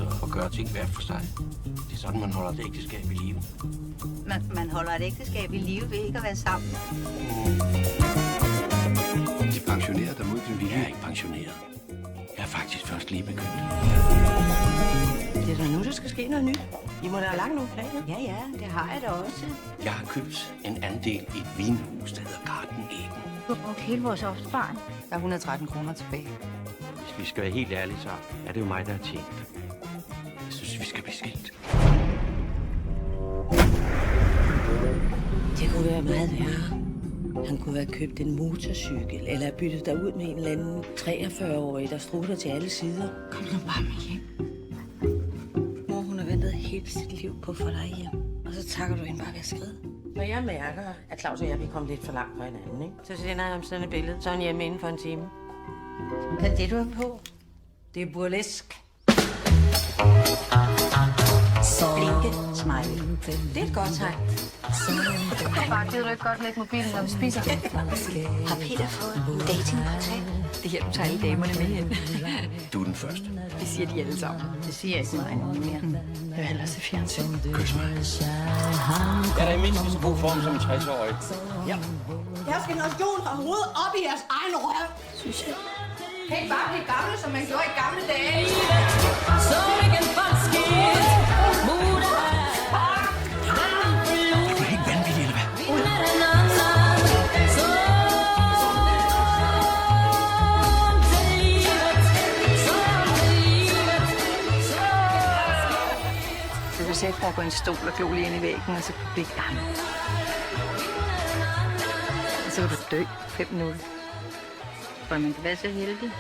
også at gøre ting hver for sig. Det er sådan, man holder et ægteskab i live. Man holder et ægteskab i live ved ikke at være sammen. De er pensioneret der mod din vilje. Jeg er ikke pensioneret. Jeg er faktisk først lige begyndt. Det er da nu, der skal ske noget nyt. I må da have lagt nogle planer. Ja, det har jeg da også. Jeg har købt en andel i et vinhus, der hedder Garden Eden. Du har brugt hele vores opsparing. Der er 113 kroner tilbage. Hvis vi skal være helt ærlige, så er det jo mig, der har tjent. Jeg synes, vi skal blive skilt. Det kunne være meget værre. Han kunne have købt en motorcykel, eller byttet dig ud med en eller anden 43-årig, der strutter til alle sider. Kom nu bare med hjem. Mor, hun har ventet hele sit liv på at få dig hjem. Og så takker du hende bare ved at skride. Når jeg mærker, at Claus og jeg vil komme lidt for langt på hinanden, ikke? Så sender jeg ham sådan et billede, så er han hjemme inden for en time. Hvad er det, du har på? Det er burlesk. Blinke smiley. Det er et godt tegn. Far, gider du ikke godt lægge mobilen, når vi spiser? Har Peter fået en datingportal? Det her, du tager alle damerne med hjem. Du er den første. Det siger de alle sammen. Det siger jeg ikke mig mere. Jeg vil hellere se fjernsyn. Kys mig. Jeg er da i mindst lige så god form som en 60-årig. Ja. Jeres generation har hovedet op i jeres egen røv. Synes jeg. Kan I bare blive gamle, som man gjorde i gamle dage? Er du helt vanvittig, eller hvad? Du kan sætte dig på en stol og glo lige ind i væggen, og så kan du blive gammel. Og så kan du dø 5 minutter. For man kan være så heldig.